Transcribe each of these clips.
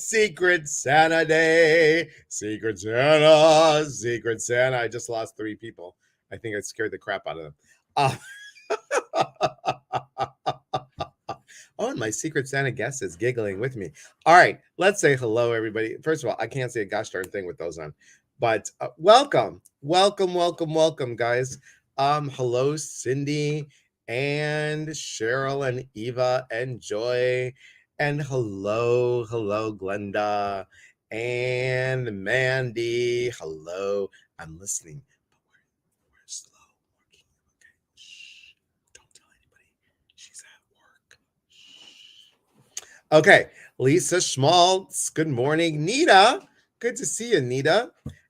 Secret Santa Day. Secret Santa, Secret Santa. I just lost 3 people. I think I scared the crap out of them. Oh, and my Secret Santa guest is giggling with me. All right, let's say hello, everybody. First of all, I can't say a gosh darn thing with those on, but welcome, guys. Hello, Cindy and Cheryl and Eva and Joy, and hello, Glenda and Mandy. Hello, I'm listening, but we're slow working. Okay, shh, don't tell anybody. She's at work. Okay, Lisa Schmaltz. Good morning, Nita. Good to see you, Nita.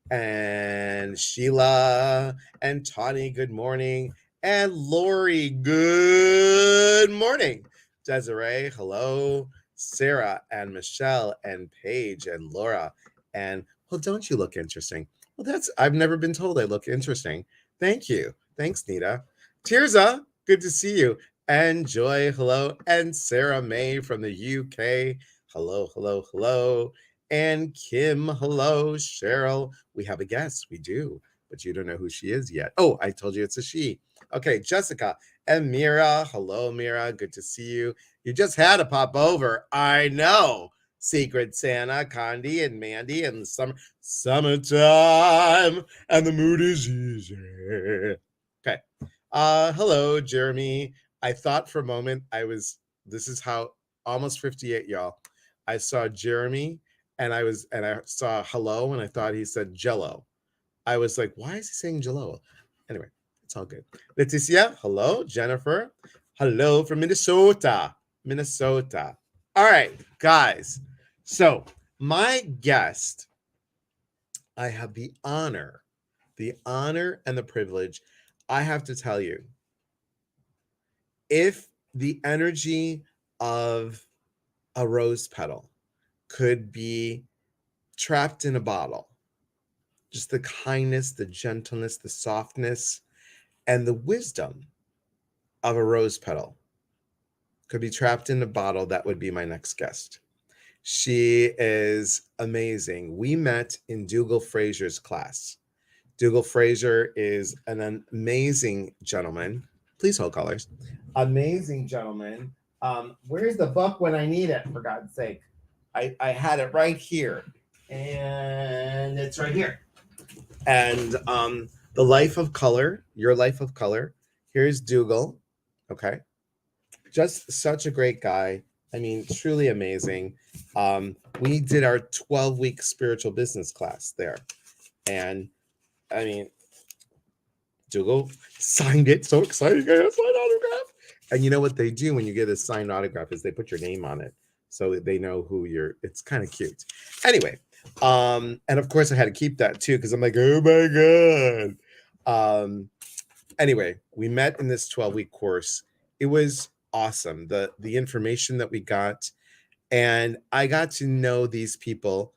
And Sheila and Tawny, good morning. And Lori, good morning. Desiree, hello. Sarah and Michelle and Paige and Laura. And, well, don't you look interesting? Well, I've never been told I look interesting. Thank you. Thanks, Nita. Tirza, good to see you. And Joy, hello. And Sarah May from the UK. Hello. And Kim, hello. Cheryl, we have a guest. We do, but you don't know who she is yet. Oh, I told you it's a she. Okay, Jessica and Mira. Hello, Mira. Good to see you. You just had to pop over. I know. Secret Santa, Condi, and Mandy, and the summertime, and the mood is easy. Okay. Hello, Jeremy. I thought for a moment this is how almost 58, y'all. I saw Jeremy and I saw hello and I thought he said Jello. I was like, why is he saying Jello? Anyway, it's all good. Leticia, hello. Jennifer, hello from Minnesota. All right, guys. So my guest, I have the honor and the privilege. I have to tell you, if the energy of a rose petal could be trapped in a bottle, just the kindness, the gentleness, the softness, and the wisdom of a rose petal could be trapped in a bottle, that would be my next guest. She is amazing. We met in Dougal Fraser's class. Dougal Fraser is an amazing gentleman. Please hold, callers. Amazing gentleman. Where's the book when I need it, for God's sake? I had it right here. And it's right here. And The Life of Color, Your Life of Color. Here's Dougal. Okay. Just such a great guy. I mean, truly amazing. We did our 12-week spiritual business class there. And I mean, Dougal signed it. So exciting. I got a signed autograph. And you know what they do when you get a signed autograph is they put your name on it. So they know who it's kind of cute. Anyway, and of course I had to keep that too, because I'm like, oh my God. Anyway, we met in this 12-week course. It was awesome. The information that we got, and I got to know these people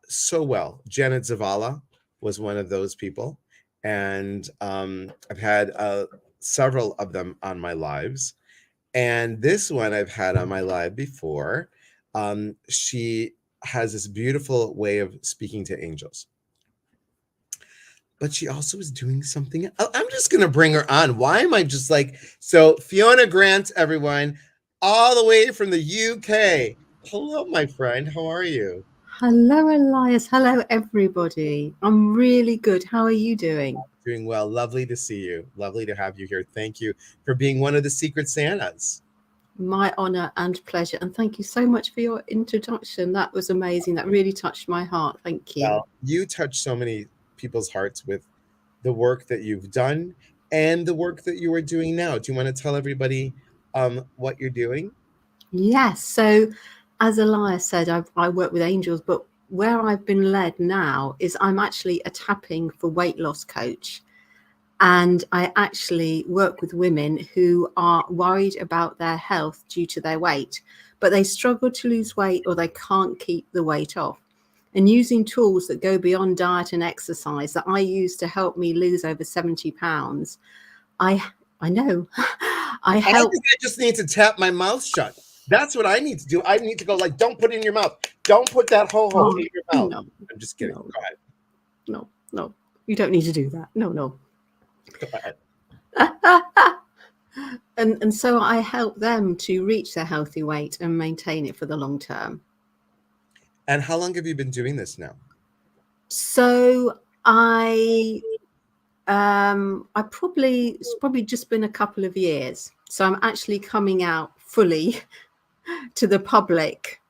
so well. Janet Zavala was one of those people. And I've had several of them on my lives. And this one I've had on my live before. She has this beautiful way of speaking to angels. But she also is doing something. I'm just going to bring her on. Why am I just like... So Fiona Grant, everyone, all the way from the UK. Hello, my friend. How are you? Hello, Elias. Hello, everybody. I'm really good. How are you doing? Doing well. Lovely to see you. Lovely to have you here. Thank you for being one of the Secret Santas. My honor and pleasure. And thank you so much for your introduction. That was amazing. That really touched my heart. Thank you. Well, you touched so many people's hearts with the work that you've done and the work that you are doing now. Do you want to tell everybody what you're doing? Yes. So as Elias said, I work with angels, but where I've been led now is I'm actually a tapping for weight loss coach. And I actually work with women who are worried about their health due to their weight, but they struggle to lose weight or they can't keep the weight off. And using tools that go beyond diet and exercise that I use to help me lose over 70 pounds, I know. I think I just need to tap my mouth shut. That's what I need to do. I need to go like, don't put it in your mouth. Don't put that ho-ho Oh, in your mouth. no, I'm just kidding. no, Go ahead. no. You don't need to do that. No. Go ahead. And so I help them to reach their healthy weight and maintain it for the long term. And how long have you been doing this now? So it's probably just been a couple of years. So I'm actually coming out fully to the public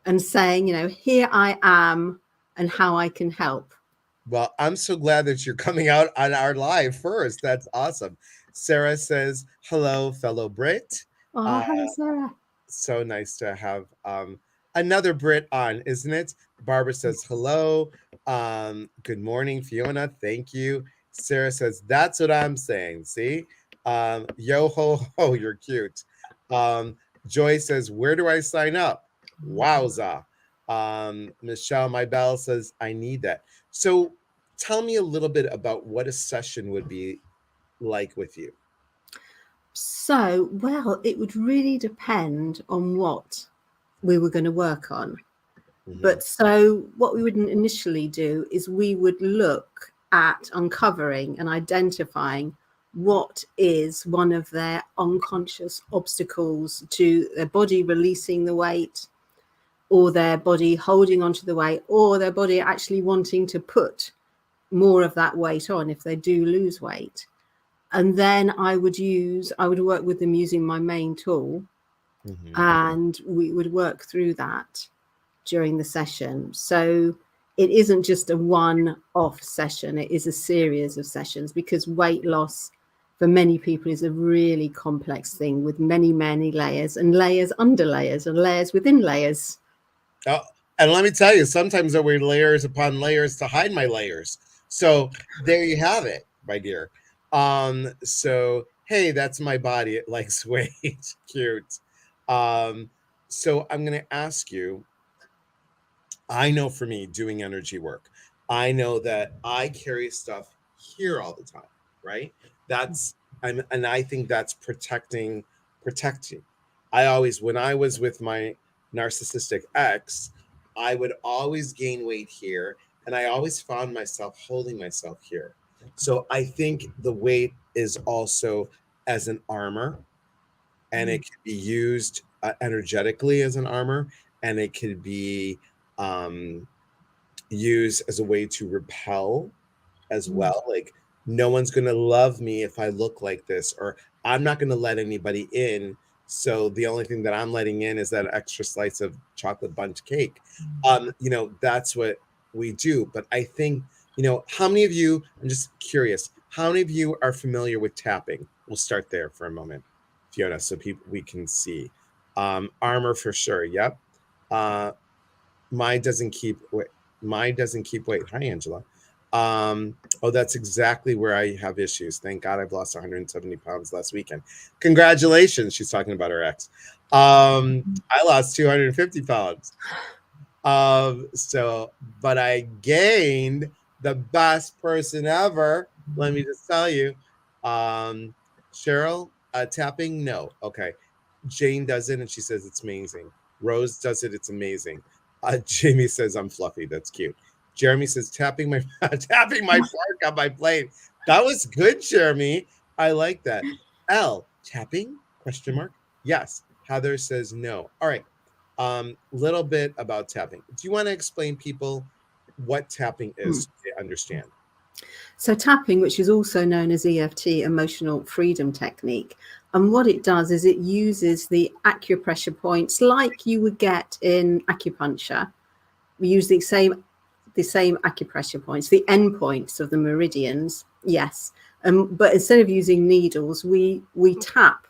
and saying, here I am and how I can help. Well, I'm so glad that you're coming out on our live first. That's awesome. Sarah says, hello, fellow Brit. Oh, hello, Sarah. So nice to have another Brit on, isn't it? Barbara says, hello. Good morning, Fiona. Thank you. Sarah says, that's what I'm saying. See? Yo ho ho, you're cute. Joy says, where do I sign up? Wowza. Michelle Mybell says, I need that. So tell me a little bit about what a session would be like with you. So, well, it would really depend on what we were going to work on. Mhm. But so what we would initially do is we would look at uncovering and identifying what is one of their unconscious obstacles to their body releasing the weight, or their body holding onto the weight, or their body actually wanting to put more of that weight on if they do lose weight. And then I would work with them using my main tool, and we would work through that during the session. So it isn't just a one-off session, it is a series of sessions, because weight loss for many people is a really complex thing with many layers and layers under layers and layers within layers. Oh, and let me tell you, sometimes I wear layers upon layers to hide my layers. So there you have it, my dear. So hey, that's my body. It likes weight. Cute. So I'm gonna ask you, I know for me doing energy work, I know that I carry stuff here all the time, right? And I think that's protecting. I always, when I was with my narcissistic ex, I would always gain weight here, and I always found myself holding myself here. So I think the weight is also as an armor, and it can be used energetically as an armor, and it could be used as a way to repel as well. Like, no one's going to love me if I look like this, or I'm not going to let anybody in. So the only thing that I'm letting in is that extra slice of chocolate bundt cake. That's what we do. But I think, how many of you, I'm just curious, how many of you are familiar with tapping? We'll start there for a moment, Fiona, so we can see. Armor for sure. Yep. Mine doesn't keep weight. Hi, Angela. That's exactly where I have issues. Thank God I've lost 170 pounds last weekend. Congratulations. She's talking about her ex. I lost 250 pounds. But I gained the best person ever. Let me just tell you. Cheryl, tapping? No. Okay. Jane does it and she says it's amazing. Rose does it. It's amazing. Jamie says I'm fluffy. That's cute. Jeremy says tapping my fork on my plate. That was good, Jeremy. I like that. L, tapping? Question mark. Yes. Heather says no. All right. Little bit about tapping. Do you want to explain people what tapping is so they understand? So tapping, which is also known as EFT, emotional freedom technique, and what it does is it uses the acupressure points like you would get in acupuncture. We use the same acupressure points, the end points of the meridians, yes. But instead of using needles, we tap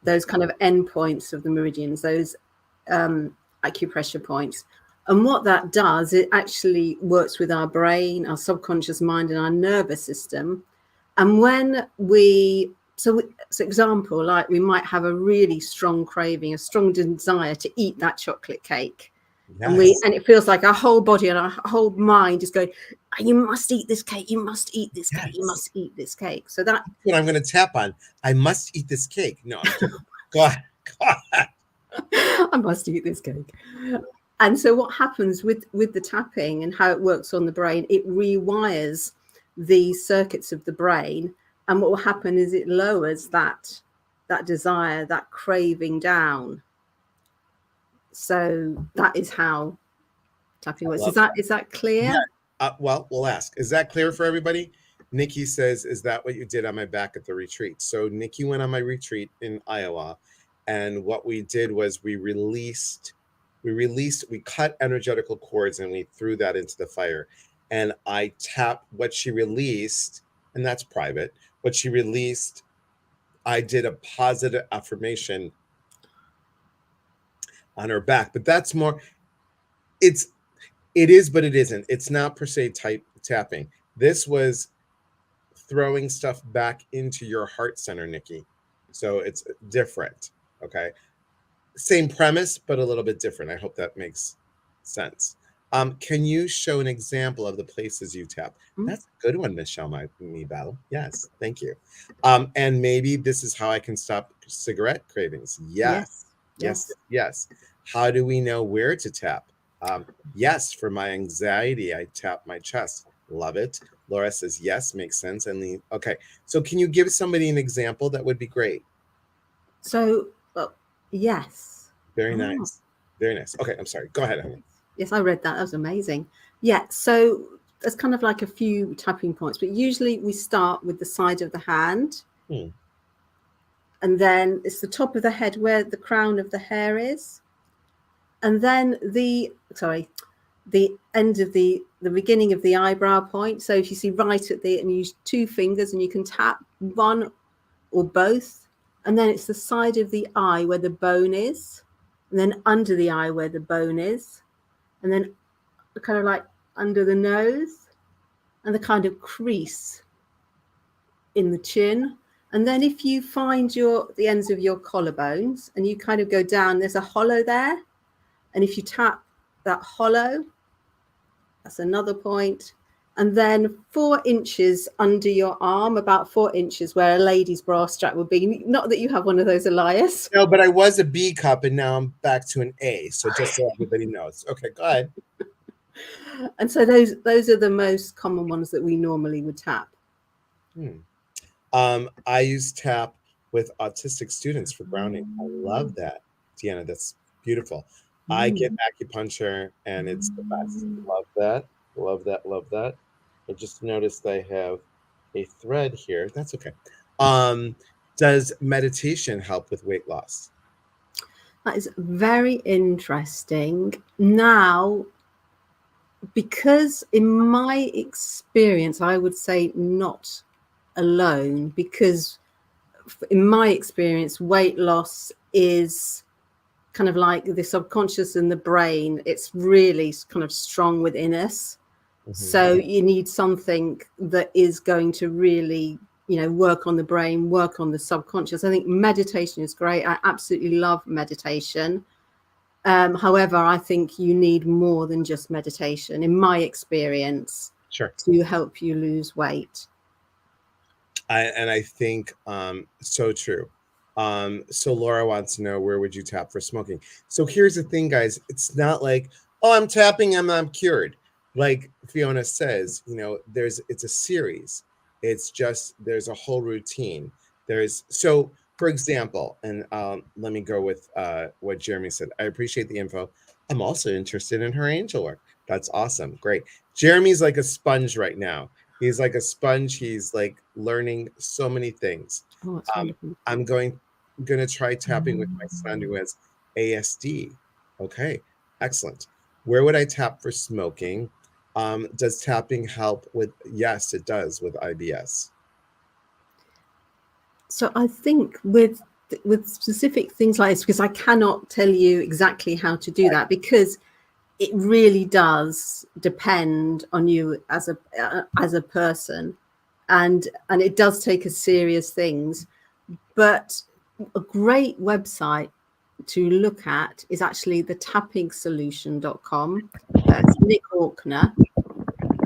those kind of end points of the meridians, those acupressure points. And what that does, it actually works with our brain, our subconscious mind, and our nervous system. And when so example, like we might have a really strong craving, a strong desire to eat that chocolate cake. Yes. And it feels like our whole body and our whole mind is going, you must eat this cake, you must eat this cake, you must eat this cake. So that's what I'm going to tap on. I must eat this cake. No, I'm kidding. Go ahead. I must eat this cake. And so what happens with the tapping and how it works on the brain, it rewires the circuits of the brain. And what will happen is it lowers that desire, that craving down. So that is how tapping works. Is that clear? Yeah. Well, we'll ask. Is that clear for everybody? Nikki says, is that what you did on my back at the retreat? So Nikki went on my retreat in Iowa. And what we did was we cut energetical cords and we threw that into the fire. And I tapped what she released, and that's private. What she released, I did a positive affirmation on her back. But that's more, it is, but it isn't. It's not per se tapping. This was throwing stuff back into your heart center, Nikki. So it's different. Okay. Same premise, but a little bit different. I hope that makes sense. Can you show an example of the places you tap? That's a good one, Michelle Battle. Yes, thank you. And maybe this is how I can stop cigarette cravings. Yes. How do we know where to tap? Yes, for my anxiety, I tap my chest. Love it. Laura says yes, makes sense. And okay, so can you give somebody an example? That would be great. So, yes. Very nice. Very nice. Okay, I'm sorry. Go ahead, honey. Yes, I read that. That was amazing. Yeah, so there's kind of like a few tapping points, but usually we start with the side of the hand. And then it's the top of the head where the crown of the hair is. And then the end of the beginning of the eyebrow point. So if you see right at the, and use 2 fingers and you can tap one or both. And then it's the side of the eye where the bone is. And then under the eye where the bone is. And then kind of like under the nose. And the kind of crease in the chin. And then if you find the ends of your collarbones and you kind of go down, there's a hollow there. And if you tap that hollow, that's another point. And then 4 inches under your arm, about 4 inches where a lady's bra strap would be. Not that you have one of those, Elias. No, but I was a B cup and now I'm back to an A. So just so everybody knows. Okay, go ahead. And so those are the most common ones that we normally would tap. I use tap with autistic students for grounding. I love that, Deanna. That's beautiful. I get acupuncture and it's the best. Love that. Love that. Love that. I just noticed I have a thread here. That's okay. Does meditation help with weight loss? That is very interesting. Now, because in my experience, I would say not alone, because in my experience, weight loss is kind of like the subconscious and the brain. It's really kind of strong within us. So you need something that is going to really, work on the brain, work on the subconscious. I think meditation is great. I absolutely love meditation. However, I think you need more than just meditation, in my experience, to help you lose weight. I think so true. So Laura wants to know, where would you tap for smoking? So here's the thing, guys. It's not like, oh, I'm tapping and I'm cured. Like Fiona says, it's a series. It's just, there's a whole routine. So for example, and let me go with what Jeremy said. I appreciate the info. I'm also interested in her angel work. That's awesome. Great. Jeremy's like a sponge right now. He's like a sponge. He's like learning so many things. I'm going to try tapping with my son who has ASD. Okay, excellent. Where would I tap for smoking? Does tapping help with? Yes, it does with IBS. So I think with specific things like this, because I cannot tell you exactly how to do that, because it really does depend on you as a person, and it does take us serious things. But a great website to look at is actually the tappingsolution.com. That's Nick Orkner,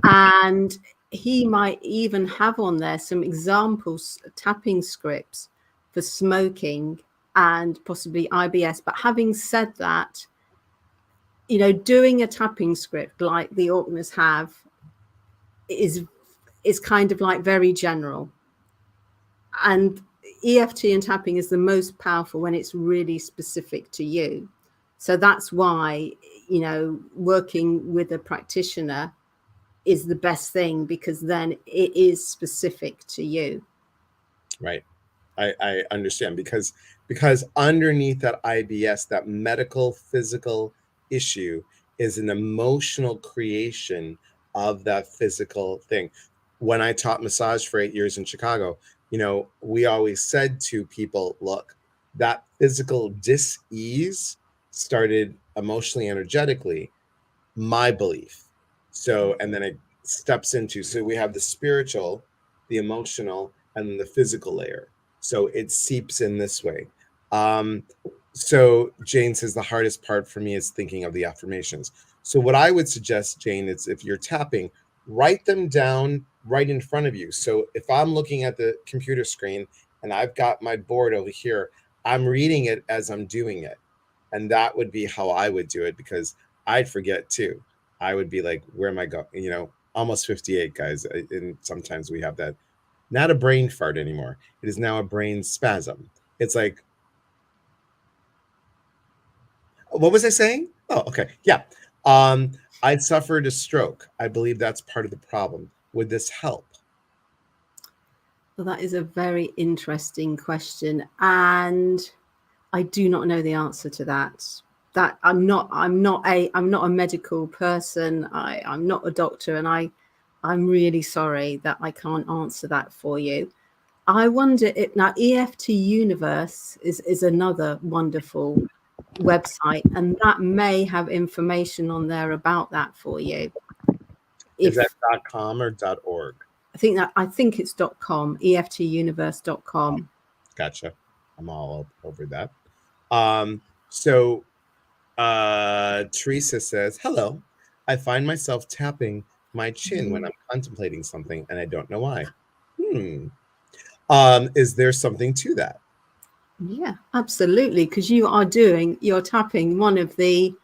and he might even have on there some examples, tapping scripts for smoking and possibly IBS. But having said that, you know, doing a tapping script like the Orkneys have is kind of like very general. And EFT and tapping is the most powerful when it's really specific to you. So that's why, you know, working with a practitioner is the best thing, because then it is specific to you. Right. I understand, because underneath that IBS, that medical physical issue, is an emotional creation of that physical thing. When I taught massage for 8 years in Chicago, you know, we always said to people, look, that physical dis-ease started emotionally, energetically, my belief. So, and then it steps into, so we have the spiritual, the emotional, and then the physical layer. So it seeps in this way. So Jane says the hardest part for me is thinking of the affirmations. So what I would suggest, Jane, is if you're tapping, write them down right in front of you. So if I'm looking at the computer screen and I've got my board over here, I'm reading it as I'm doing it. And that would be how I would do it, because I'd forget too. I would be like, where am I going? You know, almost 58, guys. And sometimes we have that, not a brain fart anymore. It is now a brain spasm. It's like, what was I saying? Oh, okay. Yeah. I suffered a stroke. I believe that's part of the problem. Would this help? Well, that is a very interesting question. And I do not know the answer to that. That I'm not a medical person. I'm not a doctor, and I'm really sorry that I can't answer that for you. I wonder if now EFT Universe is another wonderful website, and that may have information on there about that for you. Is If that .com or .org? I think it's .com, EFTuniverse.com. Gotcha. I'm all over that. So Teresa says, hello. I find myself tapping my chin when I'm contemplating something and I don't know why. Is there something to that? Yeah, absolutely. Because you're tapping one of the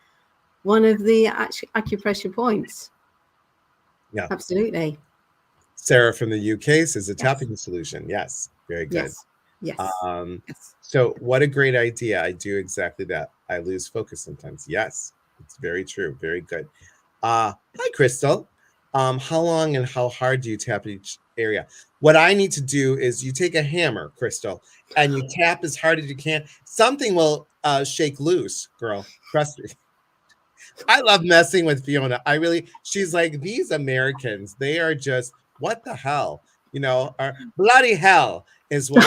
acupressure points. Yeah. Absolutely. Sarah from the UK says a tapping solution. Yes. Very good. Yes. Yes. So what a great idea. I do exactly that. I lose focus sometimes. Yes, it's very true. Very good. Hi, Crystal. How long and how hard do you tap each area? What I need to do is you take a hammer, Crystal, and you tap as hard as you can. Something will shake loose, girl. Trust me. I love messing with Fiona. She's like, these Americans, they are just, what the hell? You know, or bloody hell is what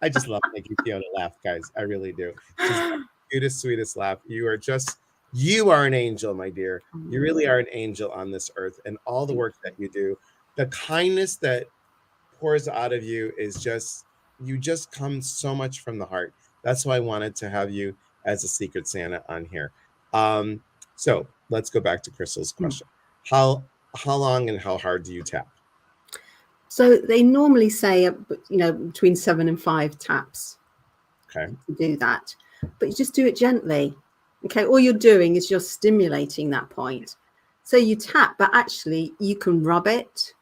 I just love making Fiona laugh, guys. I really do. She's the cutest, sweetest laugh. You are an angel, my dear. You really are an angel on this earth. And all the work that you do, the kindness that pours out of you is you just come so much from the heart. That's why I wanted to have you as a Secret Santa on here. So let's go back to Crystal's question. How long and how hard do you tap? So they normally say, between 7 and 5 taps. Okay. To do that, but you just do it gently. Okay. All you're doing is you're stimulating that point. So you tap, but actually you can rub it.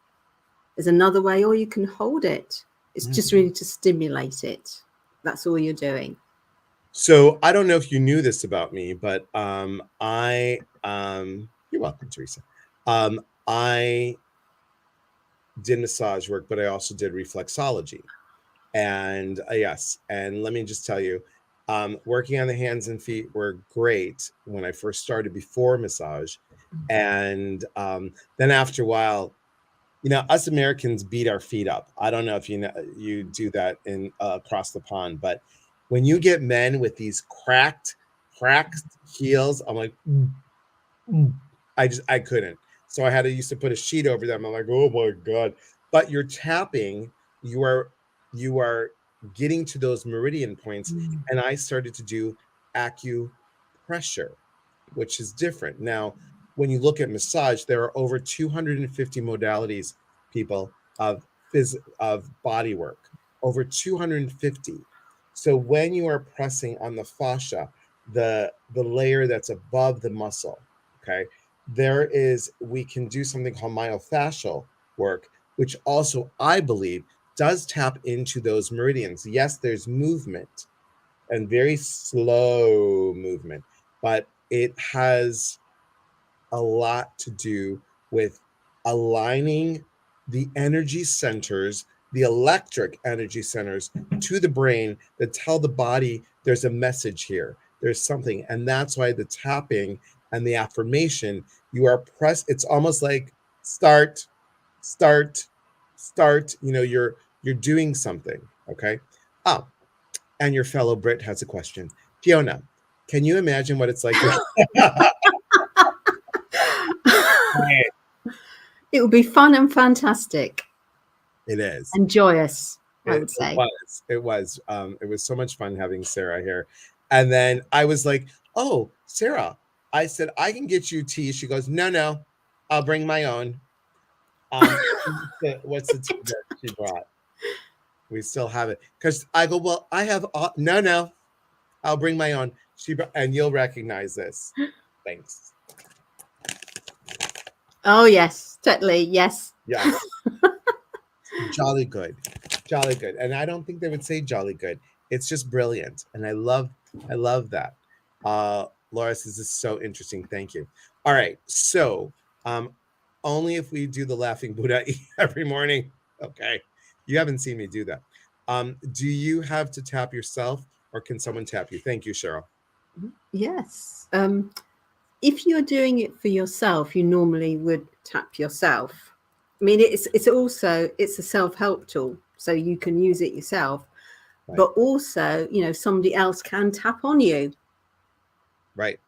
There's another way, or you can hold it. It's just really to stimulate it. That's all you're doing. So I don't know if you knew this about me, but you're welcome, Teresa. I did massage work, but I also did reflexology. And yes, and let me just tell you, working on the hands and feet were great when I first started before massage. And then after a while, us Americans beat our feet up. I don't know if you do that in across the pond, but when you get men with these cracked heels, I'm like, I couldn't. So I used to put a sheet over them. I'm like, oh my God. But you're tapping, you are getting to those meridian points. And I started to do acupressure, which is different. Now, when you look at massage, there are over 250 modalities, people, of body work, over 250. So when you are pressing on the fascia, the layer that's above the muscle, okay, we can do something called myofascial work, which also I believe does tap into those meridians. Yes, there's movement and very slow movement, but it has a lot to do with aligning the energy centers, the electric energy centers to the brain that tell the body there's a message here, there's something. And that's why the tapping and the affirmation, you are pressed, it's almost like start, start, start, you're doing something. Okay. Oh, and your fellow Brit has a question. Fiona, can you imagine what it's like to It would be fun and fantastic. It is. And joyous, I would say. It was. It was so much fun having Sarah here. And then I was like, oh, Sarah, I said, I can get you tea. She goes, no, I'll bring my own. What's the tea that she brought? We still have it. Because I go, well, I have, no, I'll bring my own. And you'll recognize this. Thanks. Oh, yes, totally. Yes. Yes. Jolly good. And I don't think they would say jolly good. It's just brilliant. And I love that. Laura says, this is so interesting. Thank you. All right. So only if we do the laughing Buddha every morning. Okay. You haven't seen me do that. Do you have to tap yourself or can someone tap you? Thank you, Cheryl. Yes. If you're doing it for yourself, you normally would tap yourself. I mean, it's a self-help tool, so you can use it yourself, right. But also, somebody else can tap on you. Right.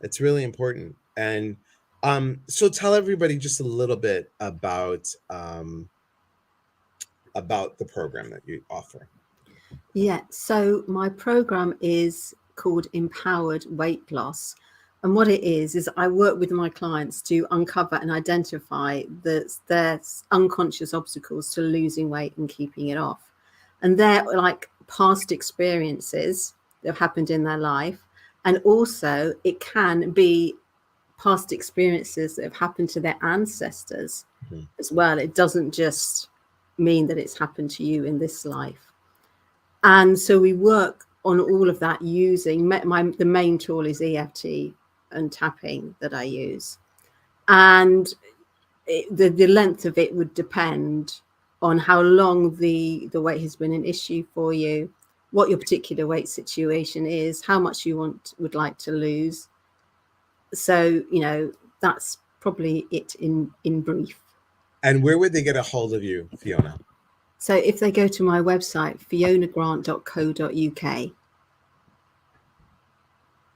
It's really important. And so tell everybody just a little bit about the program that you offer. Yeah. So my program is called Empowered Weight Loss. And what it is I work with my clients to uncover and identify their unconscious obstacles to losing weight and keeping it off. And they're like past experiences that have happened in their life. And also it can be past experiences that have happened to their ancestors as well. It doesn't just mean that it's happened to you in this life. And so we work on all of that using the main tool is EFT and tapping that I use, and the length of it would depend on how long the weight has been an issue for you, what your particular weight situation is, how much you would like to lose. So that's probably it in brief. And where would they get a hold of you, Fiona? So if they go to my website, fionagrant.co.uk.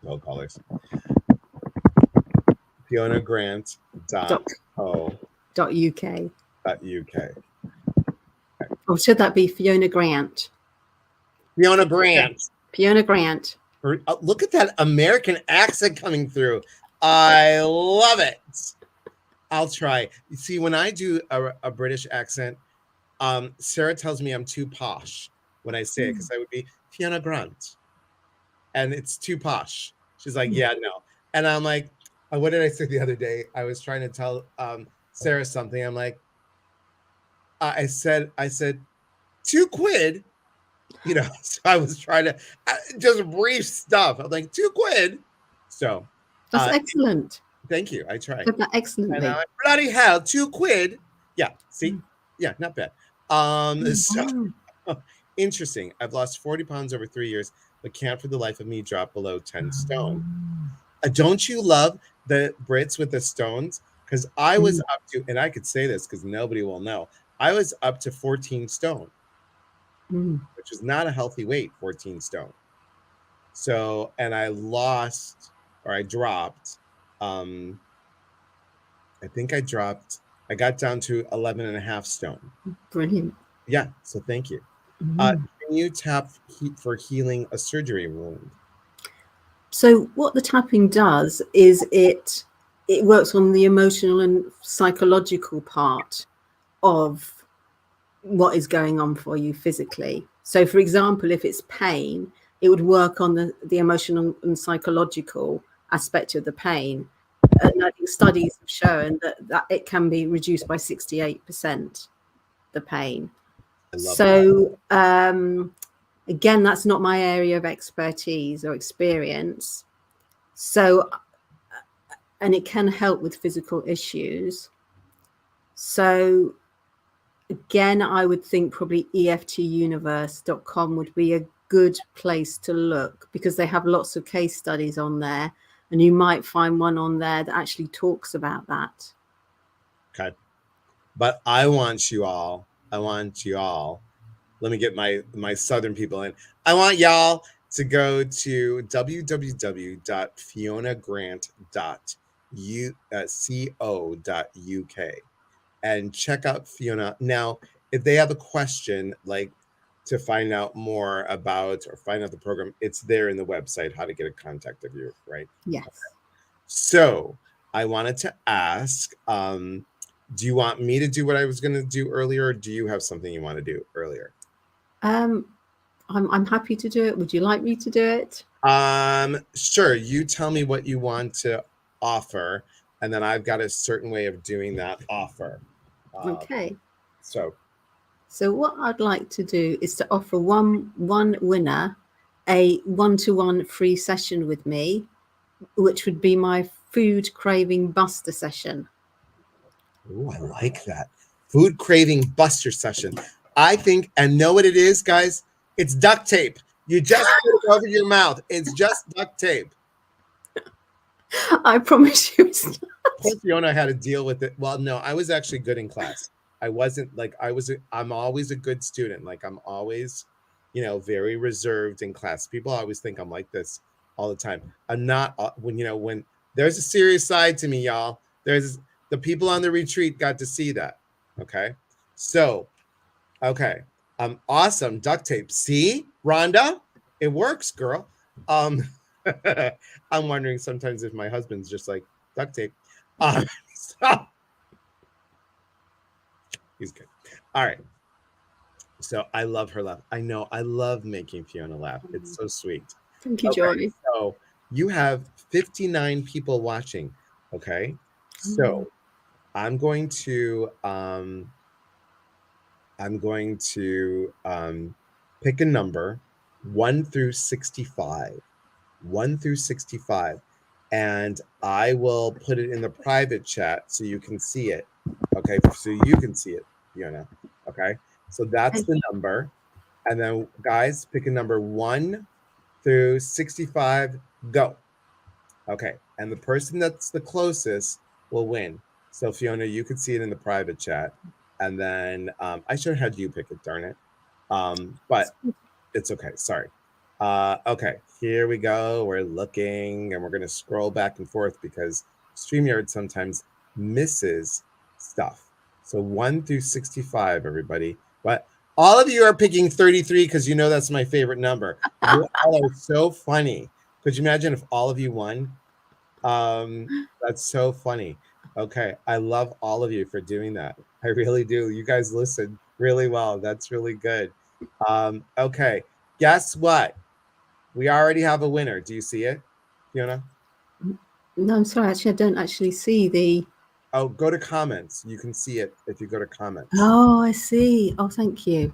No callers. FionaGrant.co.uk. Or should that be Fiona Grant? Fiona Grant. Fiona Grant. Look at that American accent coming through. I love it. I'll try. You see, when I do a British accent, Sarah tells me I'm too posh when I say it, because I would be Fiona Grant. And it's too posh. She's like, yeah, no. And I'm like, what did I say the other day? I was trying to tell Sarah something. I'm like, I said, £2. So I was trying to just brief stuff. I'm like, £2. So that's excellent. Thank you. I tried. That excellently. And like, bloody hell, £2. Yeah. See? Yeah, not bad. So interesting. I've lost 40 pounds over 3 years, but can't for the life of me drop below 10 stone. Don't you love the Brits with the stones? Because I was up to, and I could say this because nobody will know, I was up to 14 stone, which is not a healthy weight, 14 stone. So, and I dropped, I got down to 11.5 stone. Brilliant. Yeah. So thank you. Can you tap for healing a surgery wound? So what the tapping does is it works on the emotional and psychological part of what is going on for you physically. So, for example, if it's pain, it would work on the emotional and psychological aspect of the pain. And I think studies have shown that it can be reduced by 68%, the pain. I love that. So, again, that's not my area of expertise or experience. So, and it can help with physical issues. So, again, I would think probably EFTuniverse.com would be a good place to look because they have lots of case studies on there, and you might find one on there that actually talks about that. Okay. But I want you all, let me get my Southern people in. I want y'all to go to www.fionagrant.co.uk and check out Fiona. Now, if they have a question, like to find out more about or find out the program, it's there in the website, how to get a contact of you, right? Yes. Okay. So I wanted to ask, do you want me to do what I was going to do earlier, or do you have something you want to do earlier? I'm happy to do it. Would you like me to do it? Sure. You tell me what you want to offer, and then I've got a certain way of doing that offer. Okay. So what I'd like to do is to offer one winner a one-to-one free session with me, which would be my food craving buster session. Oh, I like that. Food craving buster session. I think, and know what it is, guys? It's duct tape. You just put it over your mouth. It's just duct tape. I promise you it's not. Poor Fiona had to deal with it. Well, no, I was actually good in class. I wasn't like I'm always a good student. Like I'm always, very reserved in class. People always think I'm like this all the time. I'm not when there's a serious side to me, y'all. There's the people on the retreat got to see that. Okay. So, okay. Awesome. Duct tape. See, Rhonda? It works, girl. I'm wondering sometimes if my husband's just like duct tape. So, he's good. All right. So I love her laugh. I know. I love making Fiona laugh. It's so sweet. Thank you, Okay, Joy. so you have 59 people watching. Okay. So I'm going to pick a number 1 through 65. 1 through 65. And I will put it in the private chat so you can see it. Okay, so you can see it, Fiona. Okay, so that's the number. And then, guys, pick a number 1 through 65. Go. Okay, and the person that's the closest will win. So, Fiona, you could see it in the private chat. And then I should have had you pick it, darn it. But it's okay. Sorry. Okay, here we go. We're looking and we're going to scroll back and forth because StreamYard sometimes misses stuff. So 1 through 65, everybody. But all of you are picking 33 because you know that's my favorite number. You all are so funny. Could you imagine if all of you won? That's so funny. Okay, I love all of you for doing that. I really do. You guys listen really well. That's really good. Okay, guess what? We already have a winner. Do you see it, Fiona? No, I'm sorry. Actually, I don't actually see the. Oh, go to comments. You can see it if you go to comments. Oh, I see. Oh, thank you.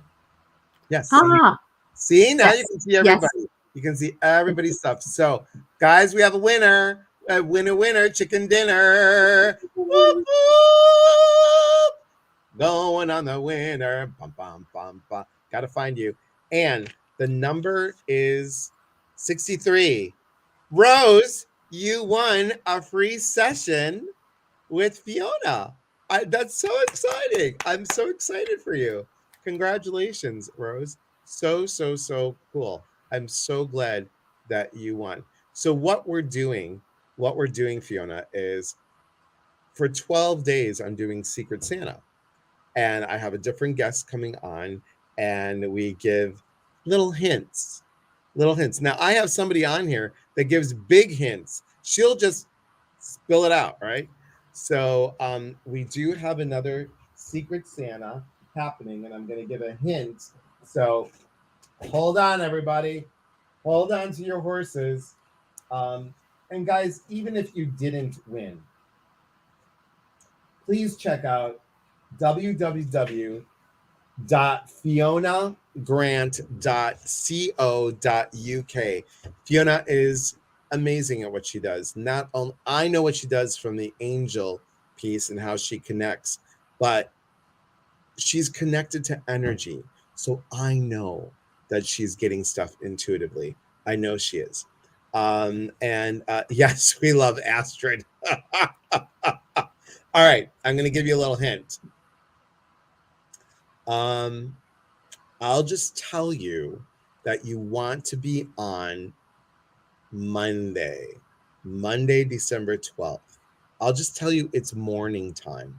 Yes. Ah. See, now Yes. you can see everybody. Yes. You can see everybody's stuff. So, guys, we have a winner. A winner, chicken dinner. Whoop, whoop. Going on the winner. Bum, bum, bum, bum. Gotta find you. And the number is 63. Rose, you won a free session with Fiona. That's so exciting. I'm so excited for you. Congratulations, Rose. So cool. I'm so glad that you won. So what we're doing, Fiona, is for 12 days, I'm doing Secret Santa. And I have a different guest coming on, and we give little hints. Now, I have somebody on here that gives big hints. She'll just spill it out, right? So we do have another Secret Santa happening, and I'm going to give a hint. So hold on, everybody. Hold on to your horses. And guys, even if you didn't win, please check out www.fionagrant.co.uk. Fiona is amazing at what she does. Not only I know what she does from the angel piece and how she connects, but she's connected to energy. So I know that she's getting stuff intuitively. I know she is. And yes, we love Astrid. All right, I'm going to give you a little hint. I'll just tell you that you want to be on Monday, December 12th. I'll just tell you it's morning time.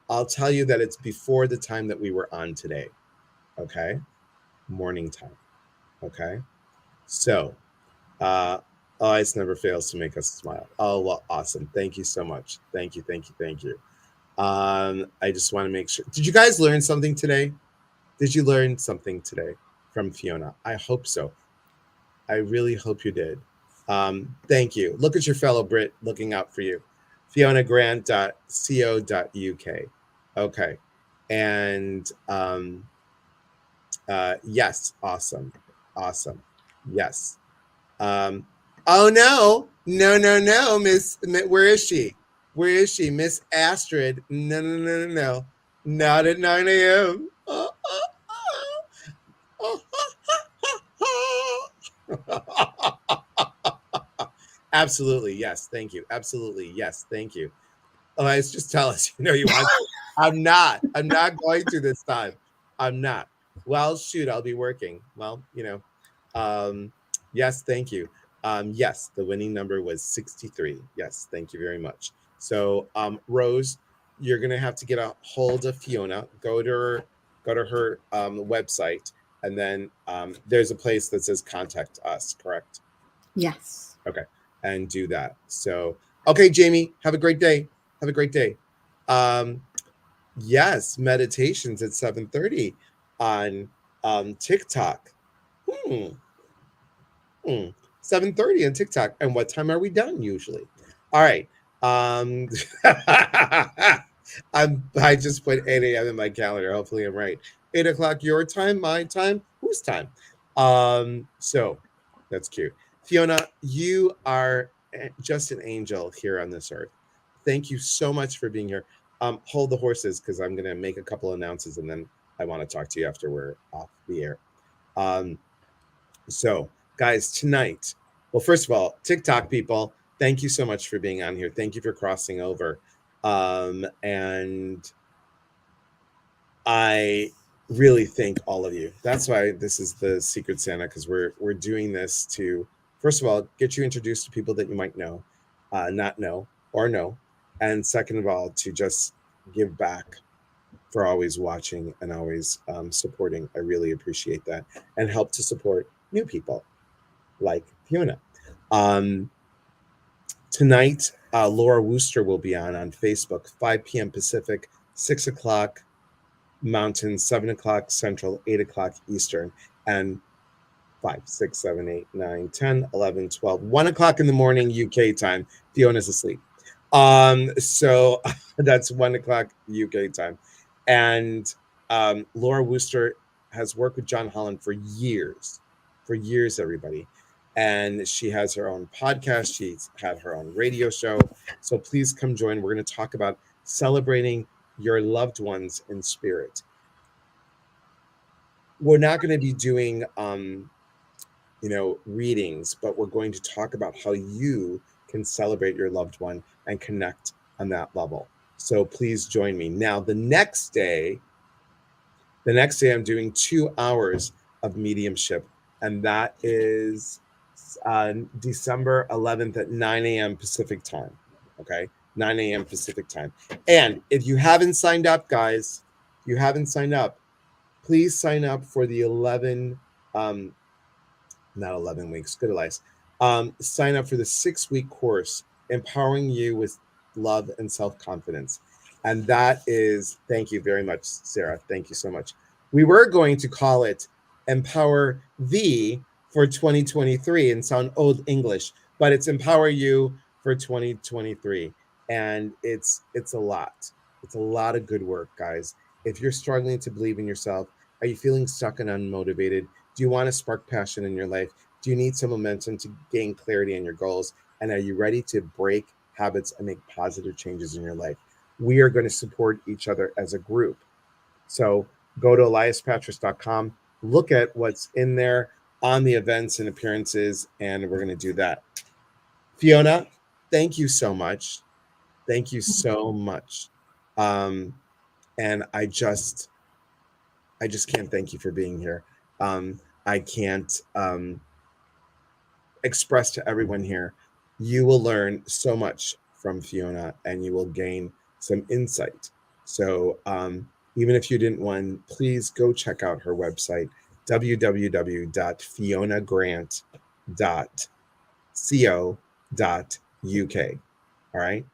I'll tell you that it's before the time that we were on today. Okay? Morning time. Okay? So, ice never fails to make us smile. Oh, well, awesome. Thank you so much. Thank you. I just want to make sure. Did you guys learn something today? Did you learn something today from Fiona? I hope so. I really hope you did. Thank you. Look at your fellow Brit looking out for you. FionaGrant.co.uk. Okay. And yes, awesome. Yes. Oh no, Miss. Where is she? Miss Astrid? No. Not at 9 a.m. Absolutely, yes, thank you. Absolutely, yes, thank you. Oh, it's just tell us, you want to. I'm not going to this time. I'm not. Well, shoot, I'll be working. Well, yes, thank you. Yes, the winning number was 63. Yes, thank you very much. So, Rose, you're gonna have to get a hold of Fiona. Go to her website, and then there's a place that says contact us. Correct? Yes. Okay, and do that. So, okay, Jamie, have a great day. Yes, meditations at 7:30 on TikTok. 7:30 on TikTok. And what time are we done usually? All right. I just put 8 a.m. in my calendar. Hopefully I'm right. 8 o'clock your time, my time, whose time? So that's cute. Fiona, you are just an angel here on this earth. Thank you so much for being here. Hold the horses, because I'm going to make a couple announcements, and then I want to talk to you after we're off the air. So, guys, tonight, well, first of all, TikTok people, thank you so much for being on here. Thank you for crossing over. And I really thank all of you. That's why this is the Secret Santa, because we're doing this to, first of all, get you introduced to people that you might know, not know, or know. And second of all, to just give back for always watching and always supporting. I really appreciate that. And help to support new people like Fiona. Tonight, Laura Wooster will be on Facebook, 5 p.m. Pacific, 6 o'clock Mountain, 7 o'clock Central, 8 o'clock Eastern, and 5, 6, 7, 8, 9, 10, 11, 12, 1 o'clock in the morning UK time. Fiona's asleep. So that's 1 o'clock UK time. And Laura Wooster has worked with John Holland for years, everybody. And she has her own podcast. She's had her own radio show. So please come join. We're going to talk about celebrating your loved ones in spirit. We're not going to be doing, readings, but we're going to talk about how you can celebrate your loved one and connect on that level. So please join me. Now, the next day I'm doing 2 hours of mediumship, and that is December 11th at 9 a.m. Pacific time. Okay, 9 a.m. Pacific time. And if you haven't signed up, guys, please sign up for the 11, not 11 weeks, good advice. Sign up for the 6-week course, Empowering You with Love and Self-Confidence. And that is, thank you very much, Sarah. Thank you so much. We were going to call it Empower Thee for 2023 and sound old English, but it's Empower You for 2023. And it's a lot. It's a lot of good work, guys. If you're struggling to believe in yourself, are you feeling stuck and unmotivated? Do you want to spark passion in your life? Do you need some momentum to gain clarity in your goals? And are you ready to break habits and make positive changes in your life? We are going to support each other as a group. So go to eliaspatris.com, look at what's in there on the events and appearances, and we're going to do that. Fiona, thank you so much. Thank you so much. And I just can't thank you for being here. I can't express to everyone here, you will learn so much from Fiona and you will gain some insight. So even if you didn't win, please go check out her website, www.fionagrant.co.uk. All right.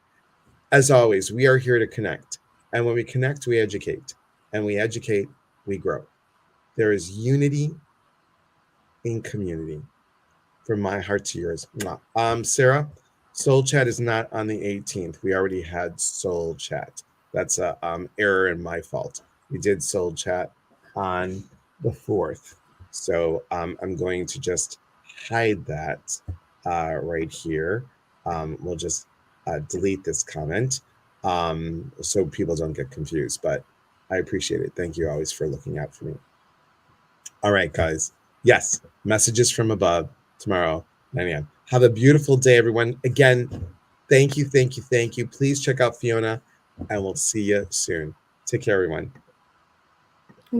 As always, we are here to connect. And when we connect, we educate. And we educate, we grow. There is unity in community. From my heart to yours. Sarah, Soul Chat is not on the 18th. We already had Soul Chat. That's a error and my fault. We did Soul Chat on the 4th. So I'm going to just hide that right here. We'll just delete this comment so people don't get confused. But I appreciate it. Thank you always for looking out for me. All right, guys. Yes, messages from above tomorrow, 9 a.m. Have a beautiful day, everyone. Again, thank you, thank you, thank you. Please check out Fiona, and we'll see you soon. Take care, everyone.